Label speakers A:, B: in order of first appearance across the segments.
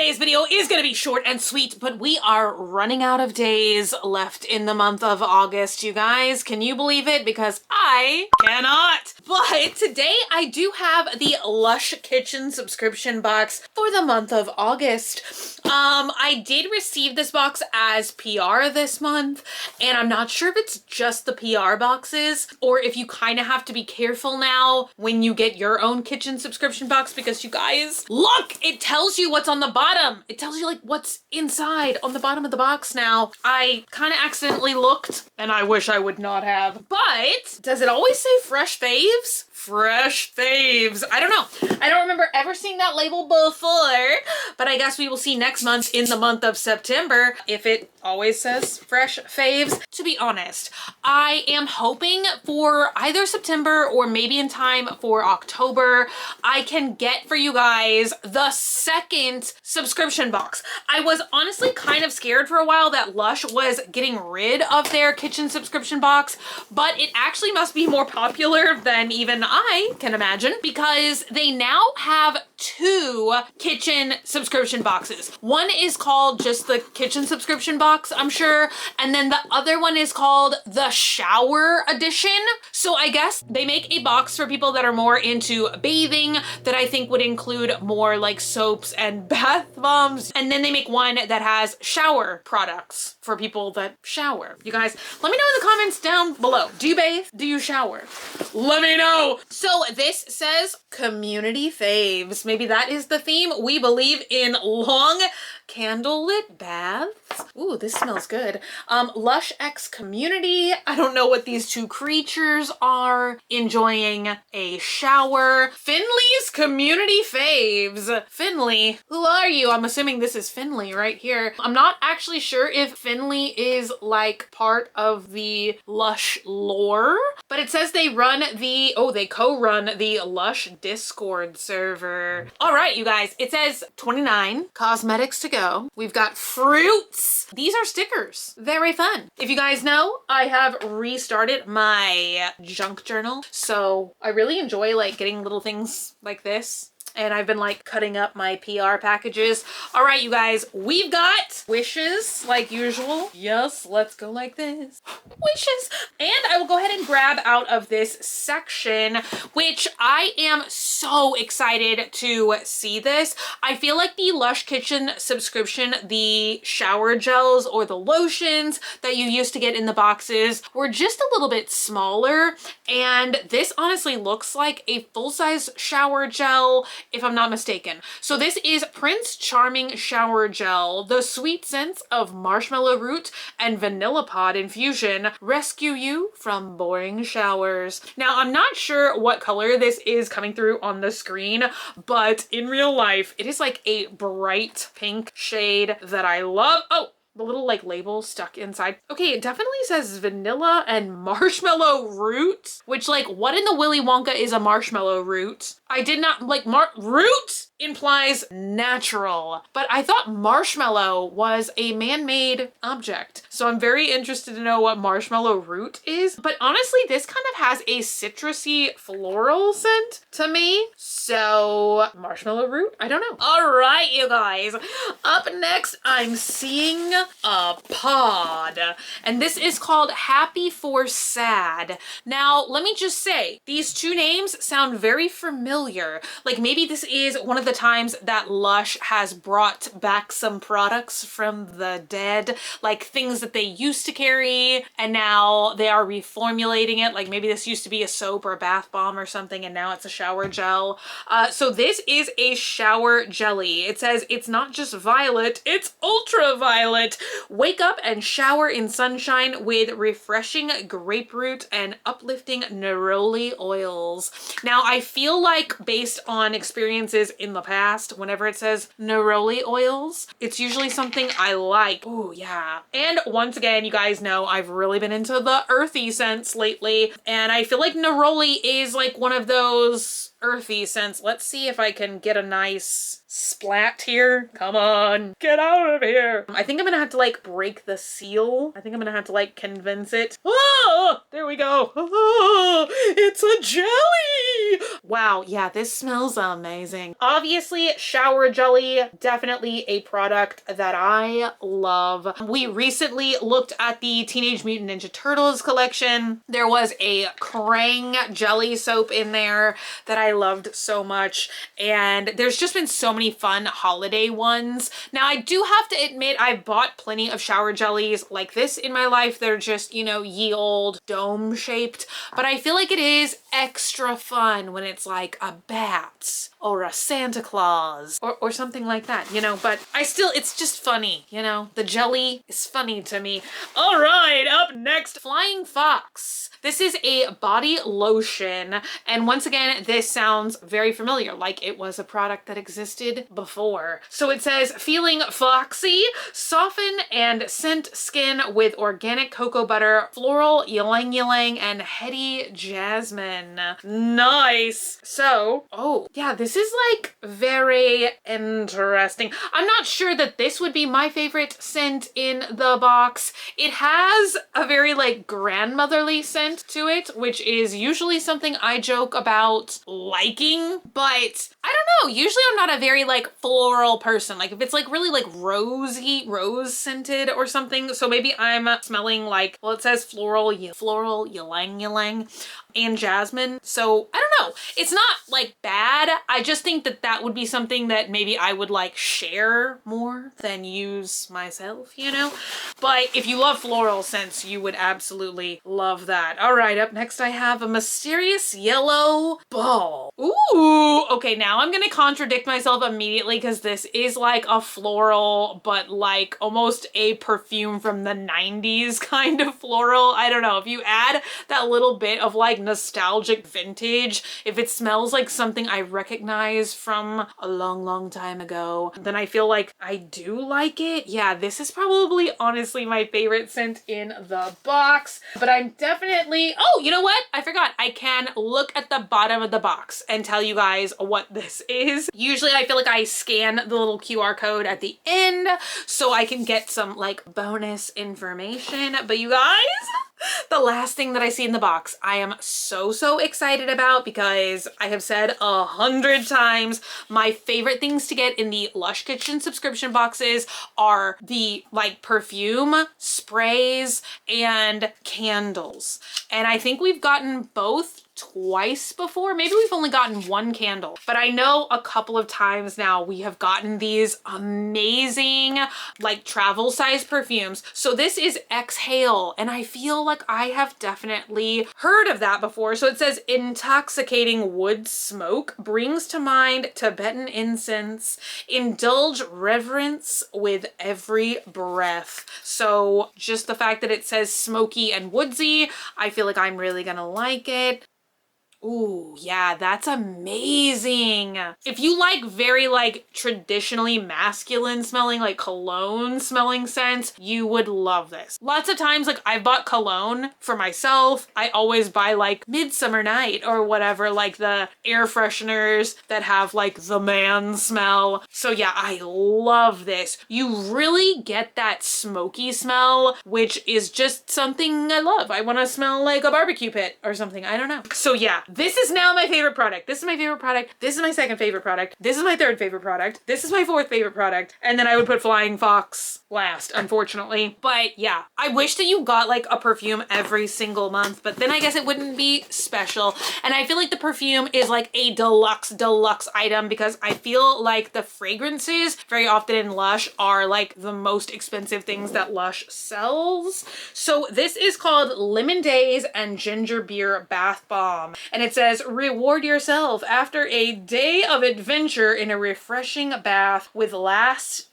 A: today's video is going to be short and sweet, but we are running out of days left in the month of August, you guys. Can you believe it? Because I cannot. But today I do have the Lush Kitchen subscription box for the month of August. I did receive this box as PR this month, and I'm not sure if it's just the PR boxes or if you kind of have to be careful now when you get your own kitchen subscription box, because you guys, look, it tells you what's on the bottom. It tells you like what's inside on the bottom of the box now. I kind of accidentally looked and I wish I would not have, but does it always say fresh faves? Fresh faves. I don't know. I don't remember ever seeing that label before, but I guess we will see next month in the month of September if it always says fresh faves. To be honest, I am hoping for either September or maybe in time for October, I can get for you guys the second subscription box. I was honestly kind of scared for a while that Lush was getting rid of their kitchen subscription box, but it actually must be more popular than even I can imagine, because they now have two kitchen subscription boxes. One is called just the kitchen subscription box, I'm sure, and then the other one is called the shower edition. So I guess they make a box for people that are more into bathing that I think would include more like soaps and bath bombs, and then they make one that has shower products for people that shower. You guys, let me know in the comments down below. Do you bathe? Do you shower? Let me know. So this says community faves. Maybe that is the theme. We believe in long candlelit baths. Ooh, this smells good. Lush X community. I don't know what these two creatures are. Enjoying a shower. Finley's community faves. Finley, who are you? I'm assuming this is Finley right here. I'm not actually sure if Finley is like part of the Lush lore, but it says they run the, they co-run the Lush Discord server. All right, you guys, it says 29 cosmetics to go. We've got fruits. These are stickers. Very fun. If you guys know, I have restarted my junk journal, so I really enjoy like getting little things like this. And I've been like cutting up my PR packages. All right, you guys, we've got wishes like usual. Yes, let's go like this. Wishes. And I will go ahead and grab out of this section, which I am so excited to see this. I feel like the Lush Kitchen subscription, the shower gels or the lotions that you used to get in the boxes were just a little bit smaller. And this honestly looks like a full-size shower gel, if I'm not mistaken. So this is Prince Charming Shower Gel. The sweet scents of marshmallow root and vanilla pod infusion rescue you from boring showers. Now, I'm not sure what color this is coming through on the screen, but in real life, it is like a bright pink shade that I love. Oh, the little like label stuck inside. Okay, it definitely says vanilla and marshmallow root, which like what in the Willy Wonka is a marshmallow root? I did not like root implies natural, but I thought marshmallow was a man-made object. So I'm very interested to know what marshmallow root is. But honestly, this kind of has a citrusy floral scent to me. So marshmallow root? I don't know. All right, you guys. Up next, I'm seeing a pod. And this is called Happy for Sad. Now, let me just say, these two names sound very familiar. Like maybe this is one of the times that Lush has brought back some products from the dead, like things that they used to carry and now they are reformulating it. Like maybe this used to be a soap or a bath bomb or something and now it's a shower gel. So this is a shower jelly. It says it's not just violet, it's ultraviolet. Wake up and shower in sunshine with refreshing grapefruit and uplifting neroli oils. Now I feel like based on experiences in the past, whenever it says neroli oils, it's usually something I like. Oh yeah. And once again, you guys know I've really been into the earthy scents lately, and I feel like neroli is like one of those earthy scents. Let's see if I can get a nice splat here. Come on, get out of here. I think I'm gonna have to like break the seal. I think I'm gonna have to like convince it. Oh, there we go. Oh, it's a jelly. Wow, yeah, this smells amazing. Obviously, shower jelly, definitely a product that I love. We recently looked at the Teenage Mutant Ninja Turtles collection. There was a Krang jelly soap in there that I loved so much, and there's just been so many fun holiday ones. Now, I do have to admit, I've bought plenty of shower jellies like this in my life. They're just, you know, ye old dome shaped, but I feel like it is extra fun when it's like a bat or a Santa Claus or something like that, you know, but it's just funny, you know, the jelly is funny to me. All right, up next, Flying Fox. This is a body lotion, and once again, this sounds very familiar, like it was a product that existed before. So it says, feeling foxy, soften and scent skin with organic cocoa butter, floral ylang ylang, and heady jasmine. Nice. So, oh yeah, this is like very interesting. I'm not sure that this would be my favorite scent in the box. It has a very like grandmotherly scent to it, which is usually something I joke about liking, but I don't know. Usually I'm not a very like floral person. Like if it's like really like rose scented or something. So maybe I'm smelling like, well, it says floral ylang ylang and jasmine. So I don't know. It's not like bad. I just think that that would be something that maybe I would like share more than use myself, you know? But if you love floral scents, you would absolutely love that. All right, up next I have a mysterious yellow ball. Ooh, okay, now I'm gonna contradict myself immediately because this is like a floral, but like almost a perfume from the 90s kind of floral. I don't know, if you add that little bit of like nostalgic vintage, if it smells like something I recognize from a long time ago, then I feel like I do like it. Yeah, this is probably honestly my favorite scent in the box, but I'm definitely, oh, you know what? I forgot. I can look at the bottom of the box and tell you guys what this is. Usually I feel like I scan the little QR code at the end so I can get some like bonus information, but you guys, the last thing that I see in the box, I am so excited about because I have said 100 times my favorite things to get in the Lush Kitchen subscription boxes are the like perfume, sprays, and candles. And I think we've gotten both twice before. Maybe we've only gotten one candle, but I know a couple of times now we have gotten these amazing like travel size perfumes. So this is Exhale, and I feel like I have definitely heard of that before. So it says intoxicating wood smoke brings to mind Tibetan incense, indulge reverence with every breath. So just the fact that it says smoky and woodsy, I feel like I'm really gonna like it. Ooh, yeah, that's amazing. If you like very like traditionally masculine smelling, like cologne smelling scents, you would love this. Lots of times, like I've bought cologne for myself. I always buy like Midsummer Night or whatever, like the air fresheners that have like the man smell. So yeah, I love this. You really get that smoky smell, which is just something I love. I want to smell like a barbecue pit or something. I don't know. So yeah, this is now my favorite product. This is my favorite product. This is my second favorite product. This is my third favorite product. This is my fourth favorite product. And then I would put Flying Fox last, unfortunately. But yeah, I wish that you got like a perfume every single month, but then I guess it wouldn't be special. And I feel like the perfume is like a deluxe item because I feel like the fragrances very often in Lush are like the most expensive things that Lush sells. So this is called Lemon Days and Ginger Beer Bath Bomb. And it says, reward yourself after a day of adventure in a refreshing bath with lashings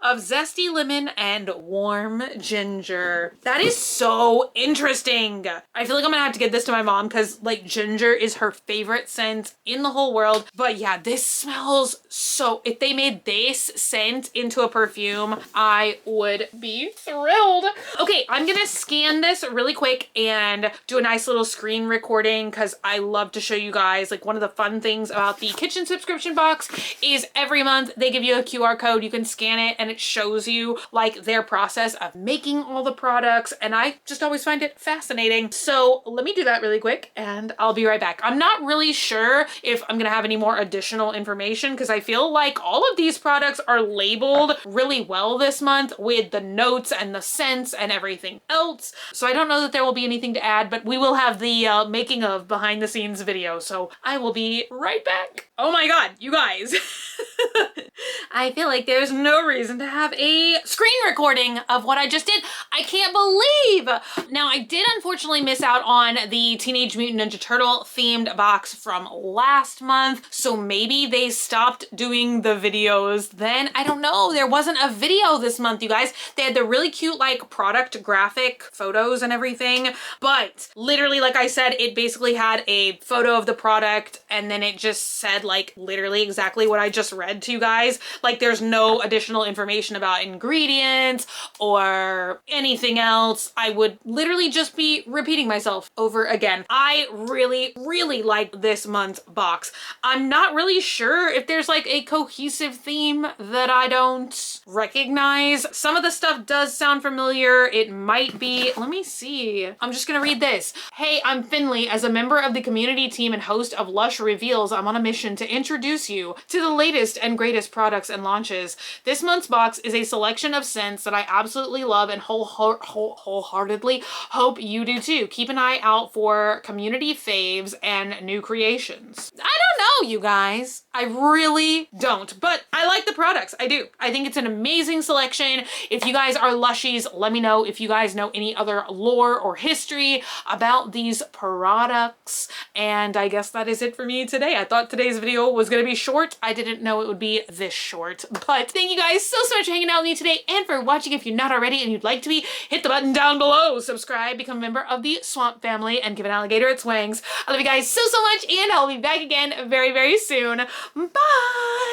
A: of zesty lemon and warm ginger. That is so interesting. I feel like I'm gonna have to get this to my mom because like ginger is her favorite scent in the whole world. But yeah, this smells so, if they made this scent into a perfume, I would be thrilled. Okay, I'm gonna scan this really quick and and do a nice little screen recording because I love to show you guys, like, one of the fun things about the kitchen subscription box is every month they give you a QR code. You can scan it and it shows you like their process of making all the products, and I just always find it fascinating. So let me do that really quick and I'll be right back. I'm not really sure if I'm gonna have any more additional information because I feel like all of these products are labeled really well this month with the notes and the scents and everything else. So I don't know that there will be anything to add, but we will have the making of behind the scenes video. So I will be right back. Oh my God, you guys. I feel like there's no reason to have a screen recording of what I just did. I can't believe. Now, I did unfortunately miss out on the Teenage Mutant Ninja Turtle themed box from last month. So maybe they stopped doing the videos then. I don't know. There wasn't a video this month, you guys. They had the really cute like product graphic photos and everything. But literally, like I said, it basically had a photo of the product and then it just said like literally exactly what I just read to you guys. Like there's no additional information about ingredients or anything else. I would literally just be repeating myself over again. I really, really like this month's box. I'm not really sure if there's like a cohesive theme that I don't recognize. Some of the stuff does sound familiar. It might be, let me see. I'm just gonna read this. Hey, I'm Finley. As a member of the community team and host of Lush Reveals, I'm on a mission to introduce you to the latest and greatest products and launches. This month's box is a selection of scents that I absolutely love and wholeheartedly hope you do too. Keep an eye out for community faves and new creations. I don't know, you guys. I really don't, but I like the products. I do. I think it's an amazing selection. If you guys are Lushies, let me know if you guys know any other lore or history about these products. And I guess that is it for me today. I thought today's video was going to be short. I didn't know it would be this short, but thank you guys so much for hanging out with me today and for watching. If you're not already and you'd like to be, hit the button down below, subscribe, become a member of the Swamp family, and give an alligator its wings. I love you guys so much, and I'll be back again very, very soon. Bye!